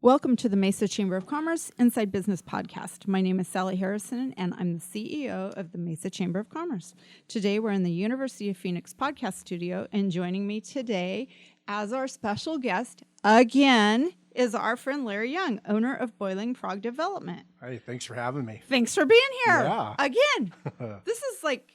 Welcome to the Mesa Chamber of Commerce Inside Business Podcast. My name is Sally Harrison, and I'm the CEO of the Mesa Chamber of Commerce. Today, we're in the University of Phoenix podcast studio, and joining me today as our special guest, again, is our friend Larry Young, owner of Boiling Frog Development. Hey, thanks for having me. Thanks for being here. Yeah. Again. This is like,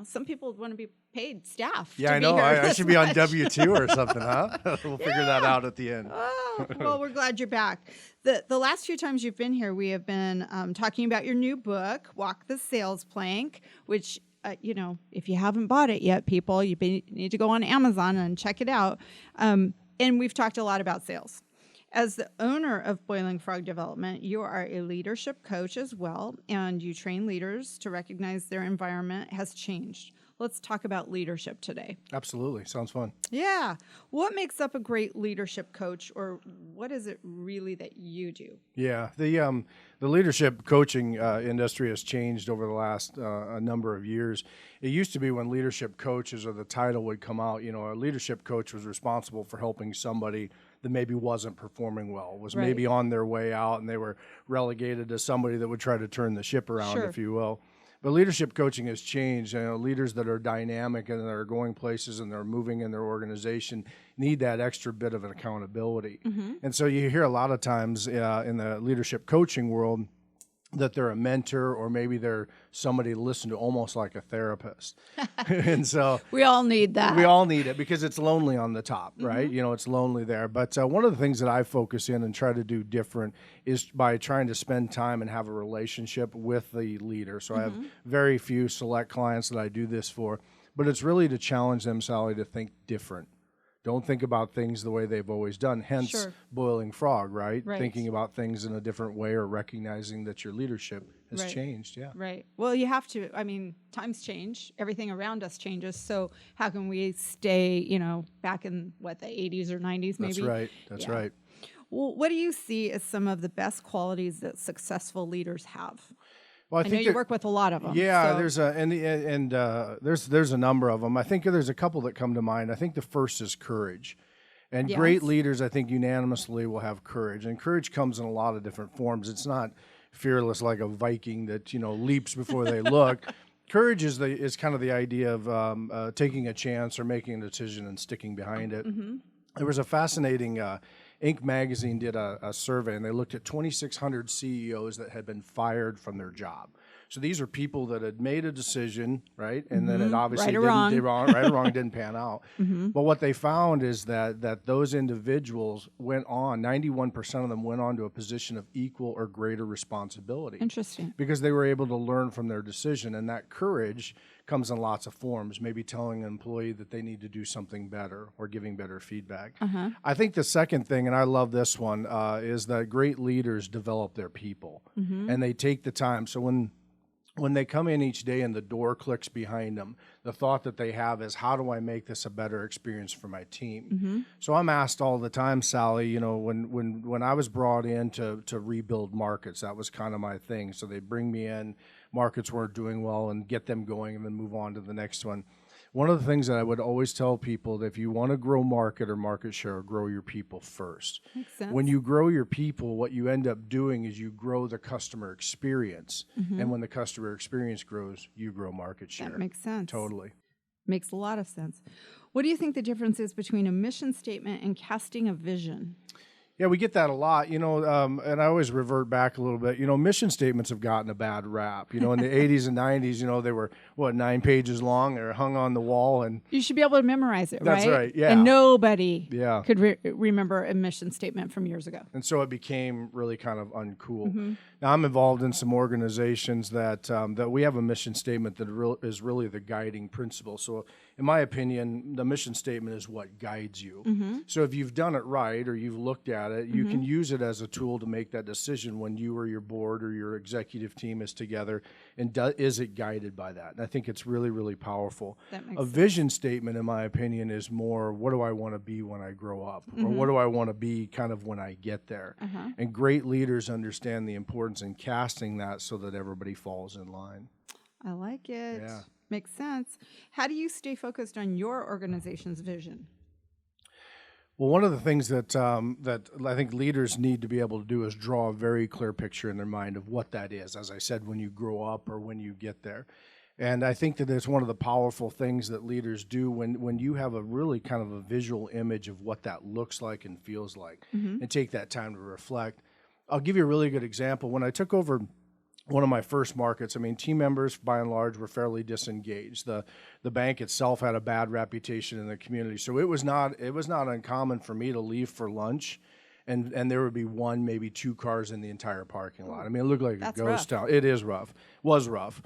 some people want to be paid staff. Yeah, I know. I should be on W-2 or something, huh? We'll figure that out at the end. Oh, well, we're glad you're back. The last few times you've been here, we have been talking about your new book, Walk the Sales Plank, which, if you haven't bought it yet, people, need to go on Amazon and check it out. And we've talked a lot about sales. As the owner of Boiling Frog Development, you are a leadership coach as well, and you train leaders to recognize their environment has changed. Let's talk about leadership today. Absolutely. Sounds fun. Yeah. What makes up a great leadership coach, or what is it really that you do? Yeah. The leadership coaching industry has changed over the last a number of years. It used to be when leadership coaches or the title would come out, a leadership coach was responsible for helping somebody that maybe wasn't performing well, was Right. maybe on their way out, and they were relegated to somebody that would try to turn the ship around, Sure. if you will. But leadership coaching has changed. Leaders that are dynamic and that are going places and they're moving in their organization need that extra bit of an accountability. Mm-hmm. And so you hear a lot of times in the leadership coaching world that they're a mentor or maybe they're somebody to listen to almost like a therapist. And so We all need that. we all need it because it's lonely on the top, right? Mm-hmm. It's lonely there. But one of the things that I focus in and try to do different is by trying to spend time and have a relationship with the leader. So I have very few select clients that I do this for, but it's really to challenge them, Sally, to think different. Don't think about things the way they've always done, hence Sure. Boiling Frog, right? Right. Thinking about things in a different way or recognizing that your leadership has Right. changed, yeah. Right. Well, you have to. Times change. Everything around us changes. So how can we stay, back in, the 80s or 90s maybe? That's right. That's Yeah. right. Well, what do you see as some of the best qualities that successful leaders have? Well, I know you work with a lot of them. Yeah, so. there's a number of them. I think there's a couple that come to mind. I think the first is courage. And Yes. great leaders, I think, unanimously will have courage. And courage comes in a lot of different forms. It's not fearless like a Viking that, leaps before they look. Courage is kind of the idea of taking a chance or making a decision and sticking behind it. Mm-hmm. There was a fascinating Inc. magazine did a survey, and they looked at 2,600 CEOs that had been fired from their job. So these are people that had made a decision, right? And then it obviously Right or wrong. Didn't pan out. But what they found is that those individuals went on, 91% of them went on to a position of equal or greater responsibility. Interesting. Because they were able to learn from their decision. And that courage comes in lots of forms, maybe telling an employee that they need to do something better or giving better feedback. I think the second thing, and I love this one, is that great leaders develop their people. And they take the time. So when they come in each day and the door clicks behind them, the thought that they have is, how do I make this a better experience for my team? So I'm asked all the time, Sally, when I was brought in to rebuild markets, that was kind of my thing. So they bring me in, markets weren't doing well, and get them going and then move on to the next one. One of the things that I would always tell people that if you want to grow market or market share, grow your people first. Makes sense. When you grow your people, what you end up doing is you grow the customer experience. And when the customer experience grows, you grow market share. That makes sense. Totally. Makes a lot of sense. What do you think the difference is between a mission statement and casting a vision? Yeah, we get that a lot, and I always revert back a little bit. Mission statements have gotten a bad rap. In the 80s and 90s, they were, 9 pages long. They were hung on the wall. And You should be able to memorize it, That's right, yeah. And nobody Yeah. could remember a mission statement from years ago. And so it became really kind of uncool. Now, I'm involved in some organizations that we have a mission statement that is really the guiding principle. So in my opinion, the mission statement is what guides you. So if you've done it right or you've looked at it, you can use it as a tool to make that decision when you or your board or your executive team is together. And is it guided by that? And I think it's really, really powerful. That makes A sense. vision statement, in my opinion, is more, what do I want to be when I grow up? Or what do I want to be kind of when I get there? And great leaders understand the importance in casting that so that everybody falls in line. I like it. Yeah. Makes sense. How do you stay focused on your organization's vision? Well, one of the things that that I think leaders need to be able to do is draw a very clear picture in their mind of what that is. As I said, when you grow up or when you get there, and I think that it's one of the powerful things that leaders do when you have a really kind of a visual image of what that looks like and feels like, and take that time to reflect. I'll give you a really good example. When I took over one of my first markets, I mean, team members by and large were fairly disengaged. The bank itself had a bad reputation in the community, so it was not uncommon for me to leave for lunch, and there would be one, maybe two cars in the entire parking lot. I mean, it looked like a ghost town. It is rough. Was rough.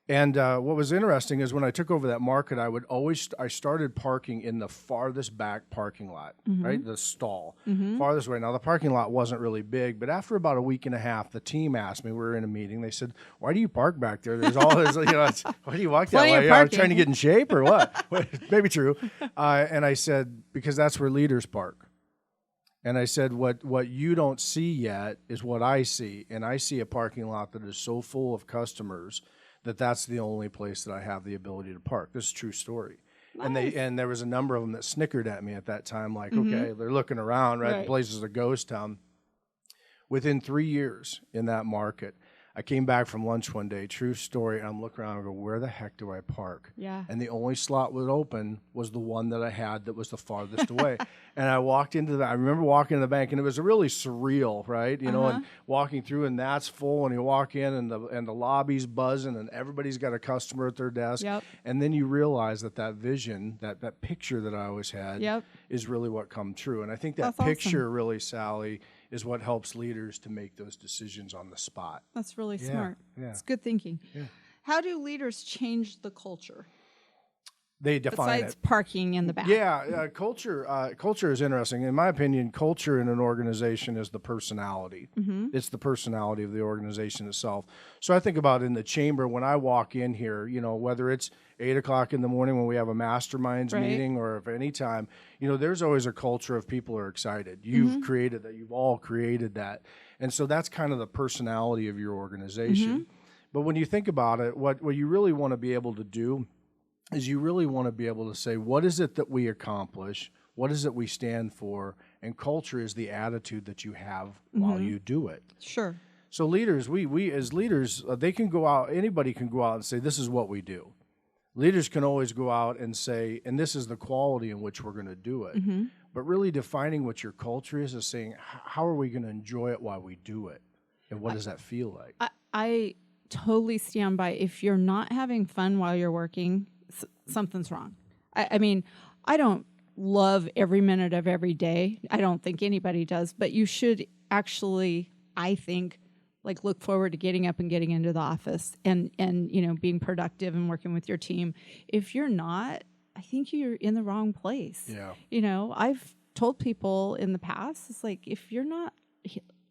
And what was interesting is when I took over that market, I started parking in the farthest back parking lot, right? The stall, farthest way. Now, the parking lot wasn't really big, but after about a week and a half, the team asked me, we were in a meeting, they said, "Why do you park back there? There's all this, why do you walk that way? Are you trying to get in shape or what?" Maybe true. And I said, because that's where leaders park. And I said, what you don't see yet is what I see. And I see a parking lot that is so full of customers that's the only place that I have the ability to park. This is a true story. Nice. And there was a number of them that snickered at me at that time, like, okay, they're looking around, right? The place is a ghost town. Within 3 years in that market, I came back from lunch one day, true story, and I'm looking around and go, where the heck do I park? Yeah. And the only slot that open was the one that I had that was the farthest away. And I walked into I remember walking in the bank, and it was really surreal, right? You know, and walking through, and that's full, and you walk in, and the lobby's buzzing, and everybody's got a customer at their desk. Yep. And then you realize that vision, that picture that I always had is really what come true. And I think that picture really, Sally, is what helps leaders to make those decisions on the spot. That's really smart. Yeah. It's good thinking. Yeah. How do leaders change the culture? They define Besides parking in the back. Yeah, culture is interesting. In my opinion, culture in an organization is the personality. It's the personality of the organization itself. So I think about in the chamber, when I walk in here, you know, whether it's 8 o'clock in the morning when we have a masterminds meeting, or if any time, you know, there's always a culture of people are excited. You've created that. You've all created that. And so that's kind of the personality of your organization. But when you think about it, what you really want to be able to do is you really want to be able to say, what is it that we accomplish? What is it we stand for? And culture is the attitude that you have while you do it. Sure. So leaders, we as leaders, they can go out, anybody can go out and say, this is what we do. Leaders can always go out and say, and this is the quality in which we're going to do it. But really defining what your culture is saying, how are we going to enjoy it while we do it? And what does that feel like? I totally stand by, if you're not having fun while you're working, something's wrong. I mean, I don't love every minute of every day. I don't think anybody does, but you should actually, I think, like, look forward to getting up and getting into the office and you know, being productive and working with your team. If you're not, I think you're in the wrong place. Yeah. You know, I've told people in the past, it's like, if you're not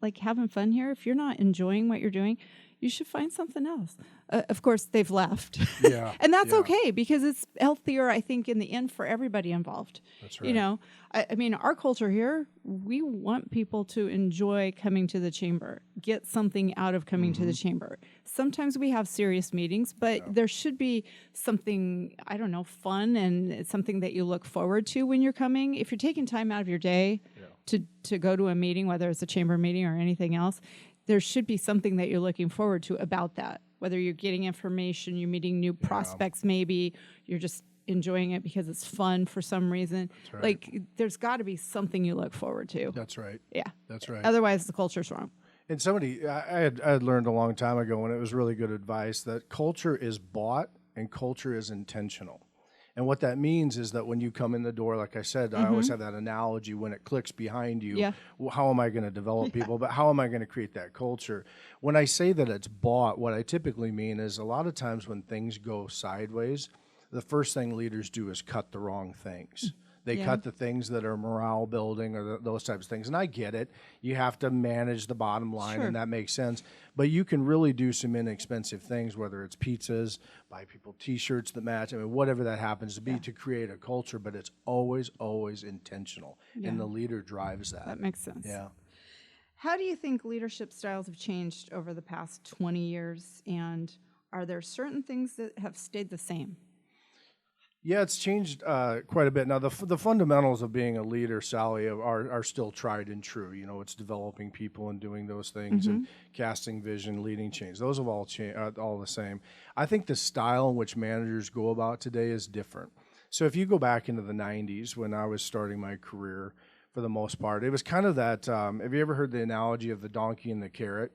like having fun here, if you're not enjoying what you're doing, you should find something else. Of course, they've left. Yeah. And that's okay, because it's healthier, I think, in the end for everybody involved. That's right. You know, I mean, our culture here, we want people to enjoy coming to the chamber, get something out of coming to the chamber. Sometimes we have serious meetings, but there should be something, I don't know, fun, and it's something that you look forward to when you're coming. If you're taking time out of your day to go to a meeting, whether it's a chamber meeting or anything else, there should be something that you're looking forward to about that. Whether you're getting information, you're meeting new prospects, maybe you're just enjoying it because it's fun for some reason. Right. Like, there's got to be something you look forward to. That's right. Yeah. That's right. Otherwise, the culture's wrong. And somebody, I had learned a long time ago, and it was really good advice, that culture is bought and culture is intentional. And what that means is that when you come in the door, like I said, I always have that analogy, when it clicks behind you, well, how am I going to develop people, but how am I going to create that culture? When I say that it's bought, what I typically mean is a lot of times when things go sideways, the first thing leaders do is cut the wrong things. They cut the things that are morale building, or those types of things. And I get it. You have to manage the bottom line, and that makes sense. But you can really do some inexpensive things, whether it's pizzas, buy people T-shirts that match, I mean, whatever that happens to be, to create a culture. But it's always, always intentional. And the leader drives that. That makes sense. Yeah. How do you think leadership styles have changed over the past 20 years? And are there certain things that have stayed the same? Yeah, it's changed quite a bit. Now, the fundamentals of being a leader, Sally, are still tried and true. You know, it's developing people and doing those things and casting vision, leading change. Those have all the same. I think the style in which managers go about today is different. So if you go back into the 90s when I was starting my career, for the most part, it was kind of that, have you ever heard the analogy of the donkey and the carrot?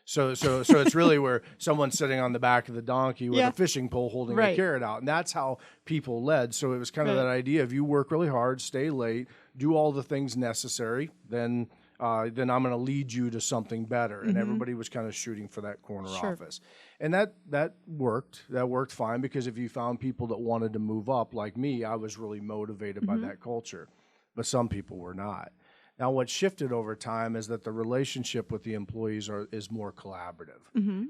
So it's really where someone's sitting on the back of the donkey with a fishing pole holding a carrot out. And that's how people led. So it was kind of that idea of you work really hard, stay late, do all the things necessary, then I'm going to lead you to something better. And everybody was kind of shooting for that corner office. And that worked. That worked fine because if you found people that wanted to move up like me, I was really motivated by that culture. But some people were not. Now, what shifted over time is that the relationship with the employees is more collaborative.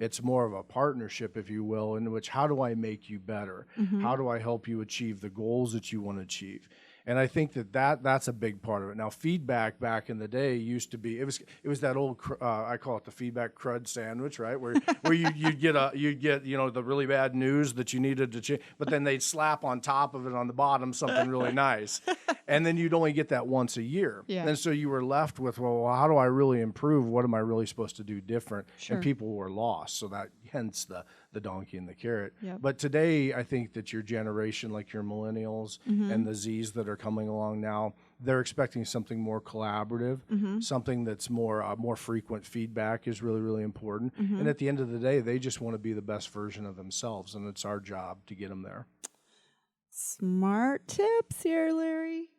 It's more of a partnership, if you will, in which how do I make you better? How do I help you achieve the goals that you want to achieve? And I think that's a big part of it. Now, feedback back in the day used to be it was that old I call it the feedback crud sandwich, right? Where you'd get the really bad news that you needed to change, but then they'd slap on top of it on the bottom something really nice, and then you'd only get that once a year. And so you were left with, well, how do I really improve? What am I really supposed to do different? And people were lost. So that hence the donkey and the carrot. But today, I think that your generation, like your millennials and the Zs that are coming along now, they're expecting something more collaborative, something that's more frequent feedback is really, really important. And at the end of the day, they just want to be the best version of themselves, and it's our job to get them there. Smart tips here, Larry.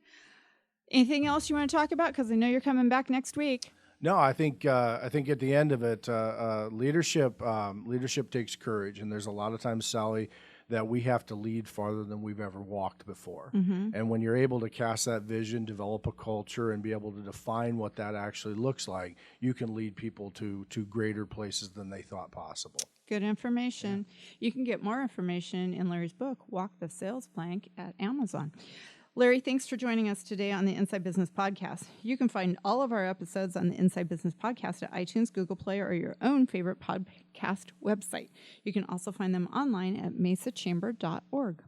Anything else you want to talk about? Because I know you're coming back next week. No, I think at the end of it, leadership takes courage, and there's a lot of times, Sally, that we have to lead farther than we've ever walked before. And when you're able to cast that vision, develop a culture, and be able to define what that actually looks like, you can lead people to greater places than they thought possible. Good information. You can get more information in Larry's book, Walk the Sales Plank, at Amazon. Larry, thanks for joining us today on the Inside Business Podcast. You can find all of our episodes on the Inside Business Podcast at iTunes, Google Play, or your own favorite podcast website. You can also find them online at mesachamber.org.